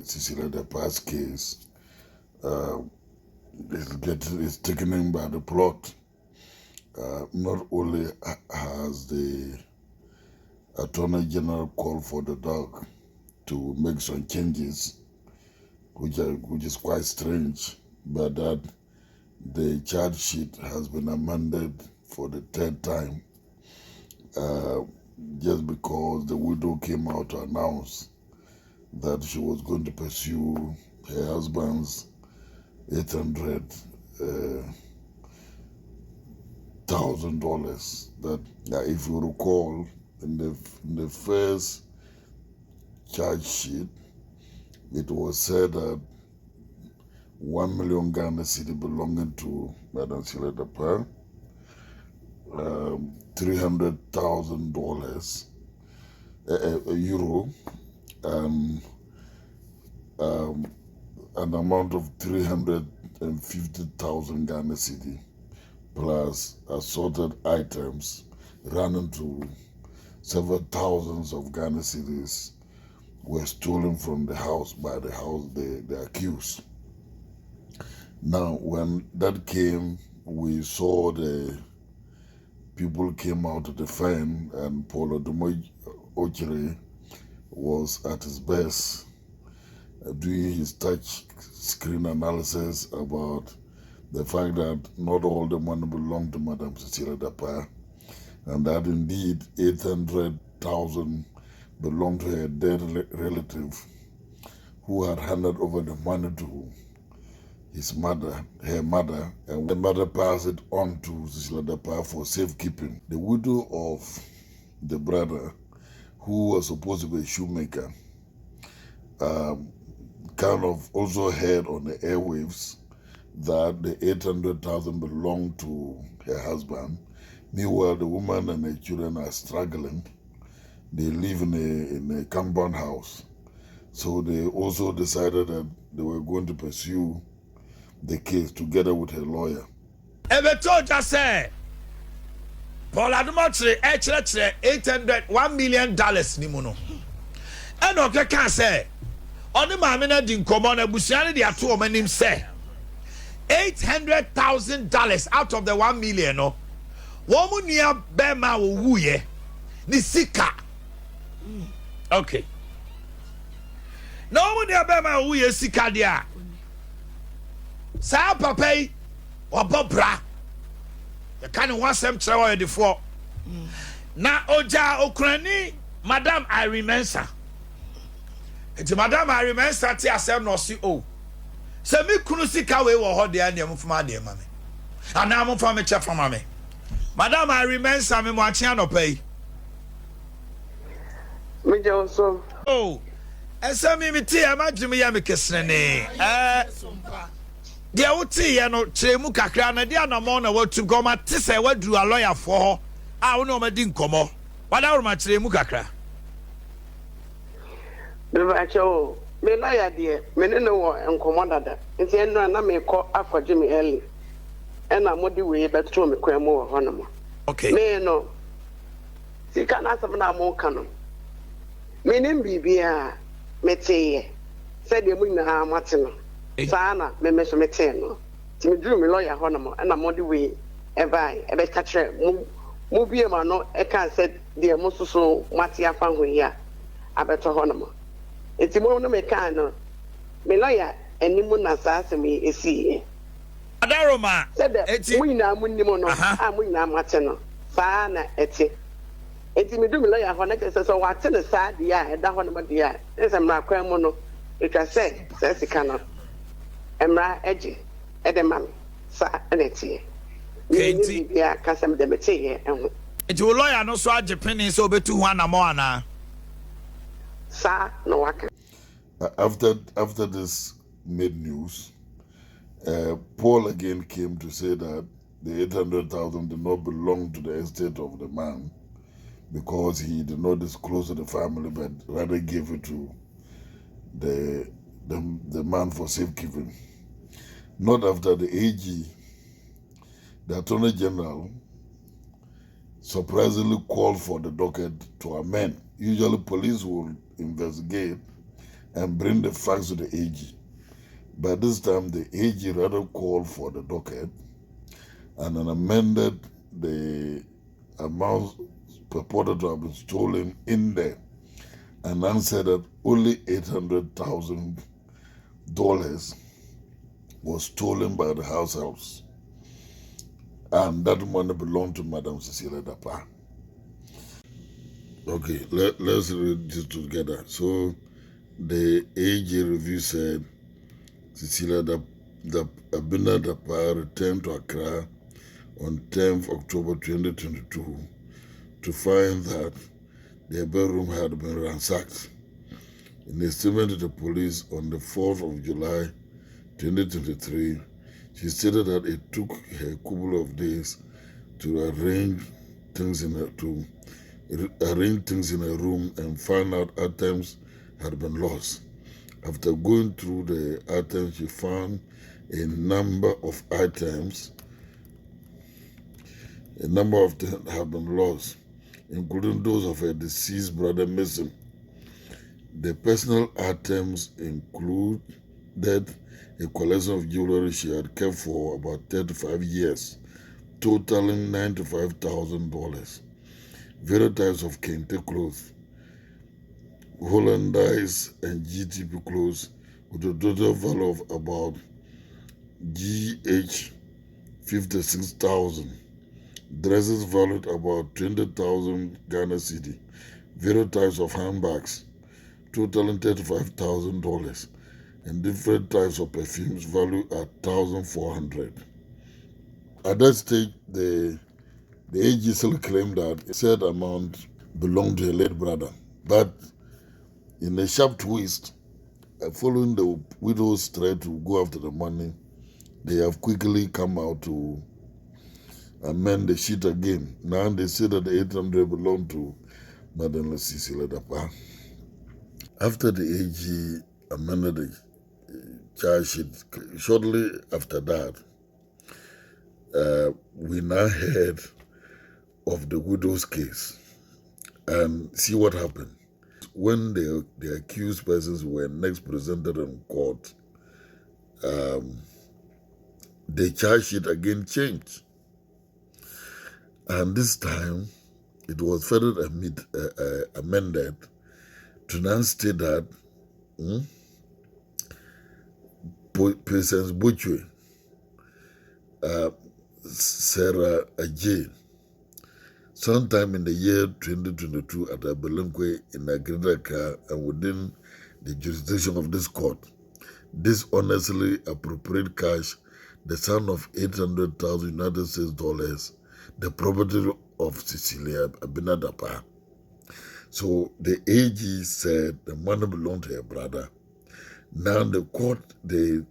Cecilia Dapaah's case is taken in by the plot. Not only has the Attorney General called for the dog to make some changes, which is quite strange, but that the charge sheet has been amended for the third time, just because the widow came out to announce that she was going to pursue her husband's $800,000. That, if you recall, in the first charge sheet, it was said that 1 million Ghana cedi belonging to Madam Cecilia Dapaah, $300,000 euro, and an amount of 350,000 Ghana cedi, plus assorted items running to several thousands of Ghana cedis were stolen from the house by the accused. Now, when that came, we saw the people came out to defend, and Paul Ochere was at his best doing his touch screen analysis about the fact that not all the money belonged to Madam Cecilia Dapaah, and that indeed 800,000 belonged to her dead relative, who had handed over the money to her mother, and the mother passed it on to Cecilia Dapaah for safekeeping. The widow of the brother, who was supposed to be a shoemaker, kind of also heard on the airwaves that the 800,000 belonged to her husband. Meanwhile, the woman and her children are struggling. They live in a compound house. So they also decided that they were going to pursue the case together with her lawyer. Ebeto just say Paul Adumotre $1 million ni mu no. And okay can say on the maame na di nkomo na busuane de ato o manim say $800,000 out of the 1 million no. Wo mu nua be ma wo wuye ni sika. Okay. No wo mu nua be ma wo wuye sika dia. Sa papa yi obobra ya kan ho asem kire wo yedefo na oja okurani Madam Irene Mensah. Enti Madam Irene Mensah ti asem no si o se mi kunu sika we wo ho de ania mfuma de ma me ana mfa me che fama me Madam Irene Mensah me mo ache anopai me jonso oh esa mi ti amagim ya me kesene dia wuti ye no chemu kakra na dia na mo na watu goma ti se wadu a lawyer for ho a wo no ma di nkomo wada wo ma chemu kakra me ba cho me lawyer de me ne no nkomo dada nti eno na me ko afaje me early ena modi we beto me kwa mo ho no mo okay me no sika na asem na mo ka no me ne bibia me teye se de mu na amate no sana me me so me teye no ti me duru me lawyer ho no mo ena modi we ebai ebe ka kire mu bie ma no e kan se de mo soso mate afa ho ya abeto ho no mo eti mo no me kan no me lawyer enimu na sa asem esi Adaroma eti muina munimo no a muina mate no fa na eti me do me lawyer ho na kese so wate ne sa de a eda ho no de a ese mra kwan mu no etwa se sika no emra eje edema sa eneti eti bia kasem de mete ye enho eti wo lawyer no so agepeni so obetu ho anamo ana sa no waka. After this made news, Paul again came to say that the 800,000 did not belong to the estate of the man because he did not disclose to the family, but rather gave it to the man for safekeeping. Not after the AG, the Attorney General, surprisingly called for the docket to amend. Usually police will investigate and bring the facts to the AG. By this time, the AG rather called for the docket and then amended the amount purported to have been stolen in there, and answered that only $800,000 was stolen by the house helps, and that money belonged to Madam Cecilia Dapaah. Okay, let's read this together. So the AG review said Cecilia Dapaah returned to Accra on 10th October 2022 to find that their bedroom had been ransacked. In a statement to the police on the 4th of July 2023, she stated that it took her a couple of days to arrange things in her room and find out items had been lost. After going through the items, she found a number of items have been lost, including those of her deceased brother missing. The personal items included a collection of jewelry she had kept for about 35 years, totaling $95,000, various types of kente clothes, Hollandaise and GTP clothes with a total value of about GH 56,000, dresses valued about 20,000 Ghana cedi, various types of handbags totaling $35,000, and different types of perfumes valued at $1,400. At that stage, the AG still claimed that a said amount belonged to her late brother, but in a sharp twist, following the widow's threat to go after the money, they have quickly come out to amend the sheet again. Now they say that the 800 belonged to Madam Cecilia Dapaah. After the AG amended the charge sheet, shortly after that, we now heard of the widow's case and see what happened. When the accused persons were next presented in court, the charge sheet again changed. And this time, it was further amended to now state that Patience Butchwe, Sarah Ajay, sometime in the year 2022 at Abelemkwe in Agriculture and within the jurisdiction of this court, dishonestly appropriate cash, the sum of $800,000 United States dollars, the property of Cecilia Dapaah. So the AG said the money belonged to her brother. Now the court, the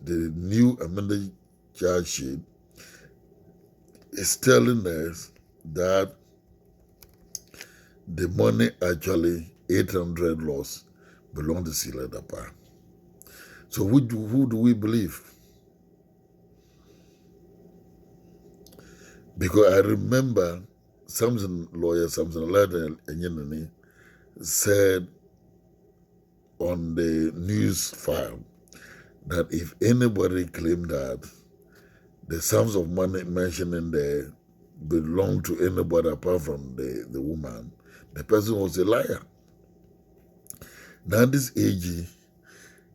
new amended charge sheet is telling us that the money actually 800 lost belonged to Cecilia Dapaah. So who do we believe? Because I remember lawyer Samson Enyinini said on the news file that if anybody claimed that the sums of money mentioned in there belong to anybody apart from the woman, the person was a liar. Now this AG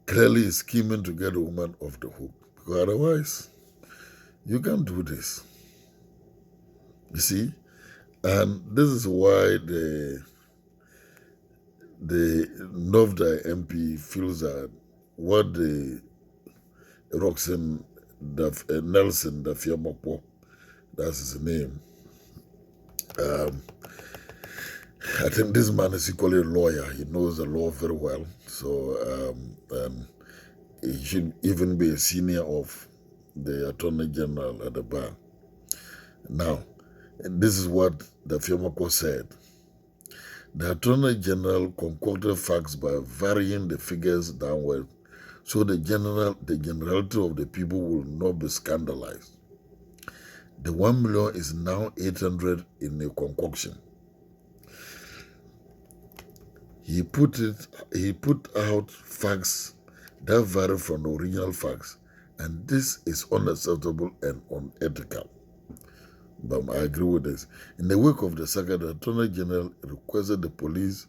clearly is scheming to get the woman off the hook, because otherwise you can't do this. You see? And this is why the Novda MP feels that what the Nelson Dafiamopo, that's his name. I think this man is equally a lawyer. He knows the law very well. So he should even be a senior of the Attorney General at the bar. Now, this is what Dafiamopo said. The Attorney General concocted facts by varying the figures downward so the generality of the people will not be scandalized. The 1 million is now 800 in a concoction. He put out facts that vary from the original facts, and this is unacceptable and unethical. But I agree with this. In the wake of the saga, the Attorney General requested the police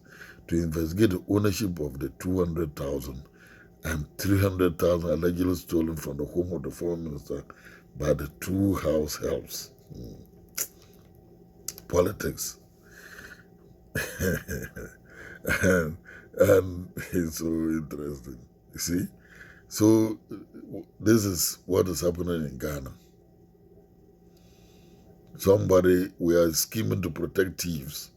to investigate the ownership of the 200,000 and 300,000 allegedly stolen from the home of the foreign minister by the two house helps. Politics. and it's so interesting. You see? So this is what is happening in Ghana. We are scheming to protect thieves,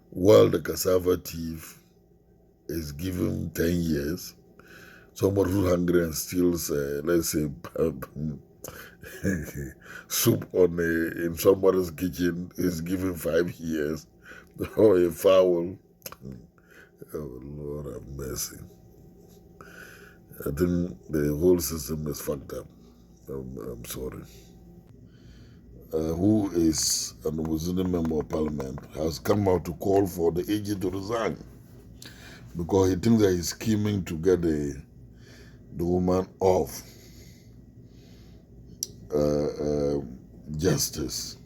while the cassava thief is given 10 years. Somebody who's hungry and steals, let's say, soup in somebody's kitchen is given 5 years, or a fowl. Oh, Lord have mercy. I think the whole system is fucked up. I'm sorry. Who is an Muslim member of parliament, has come out to call for the AG to resign because he thinks that he's scheming to get the woman off justice.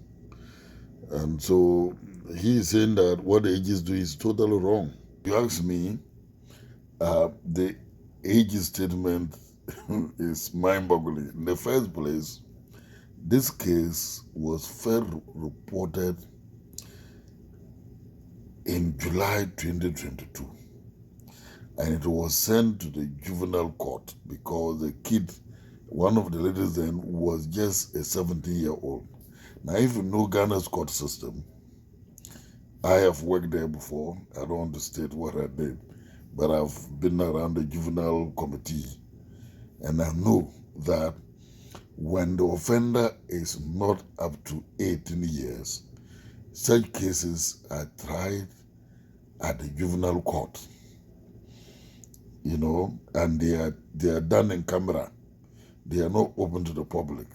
And so he is saying that what the AG is doing is totally wrong. If you ask me, the AG statement is mind-boggling. In the first place, this case was first reported in July 2022, and it was sent to the juvenile court because the kid, one of the ladies then, was just a 17-year-old. Now, if you know Ghana's court system, I have worked there before. I don't want to state what I did, but I've been around the juvenile committee, and I know that when the offender is not up to 18 years, such cases are tried at the juvenile court, and they are done in camera. They are not open to the public.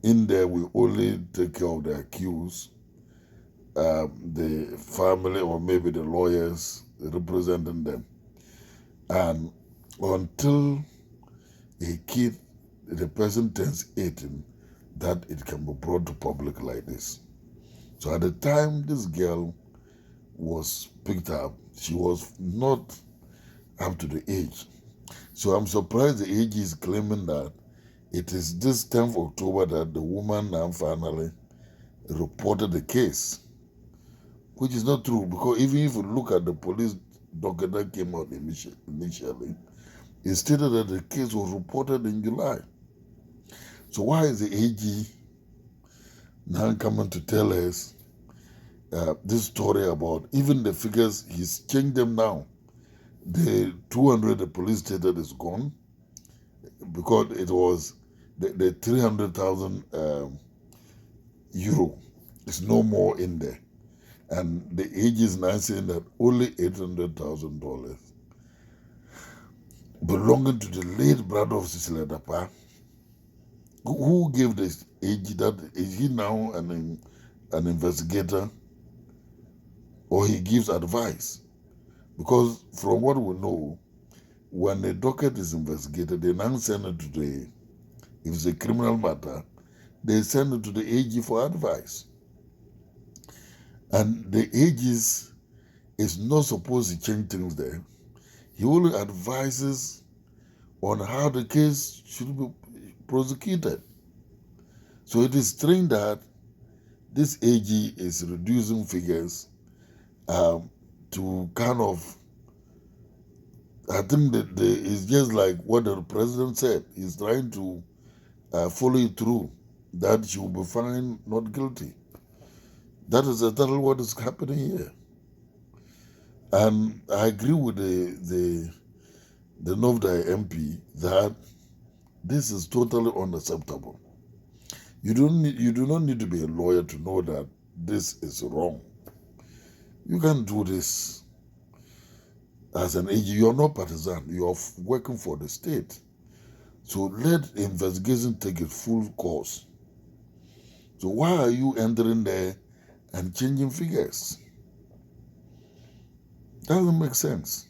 In there, we only take care of the accused, the family, or maybe the lawyers representing them. And until the person turns 18, that it can be brought to public like this. So at the time this girl was picked up, she was not up to the age. So I'm surprised the AG is claiming that it is this 10th of October that the woman now finally reported the case, which is not true, because even if you look at the police docket that came out initially, it stated that the case was reported in July. So why is the AG now coming to tell us this story about even the figures? He's changed them now. The 200 the police stated is gone because it was the 300,000 euro is no more in there. And the AG is now saying that only $800,000 belonging to the late brother of Cecilia Dapaah. Who gave this AG that? Is he now an investigator, or he gives advice? Because from what we know, when the docket is investigated, they now send it to if it's a criminal matter, they send it to the AG for advice. And the AG is not supposed to change things there. He only advises on how the case should be prosecuted. So it is strange that this AG is reducing figures to kind of, I think that it's just like what the president said. He's trying to follow it through, that she will be found not guilty. That is exactly what is happening here. And I agree with the Novda MP that this is totally unacceptable. You do not need to be a lawyer to know that this is wrong. You can't do this as an AG. You are not partisan. You are working for the state. So let investigation take its full course. So why are you entering there and changing figures? Doesn't make sense.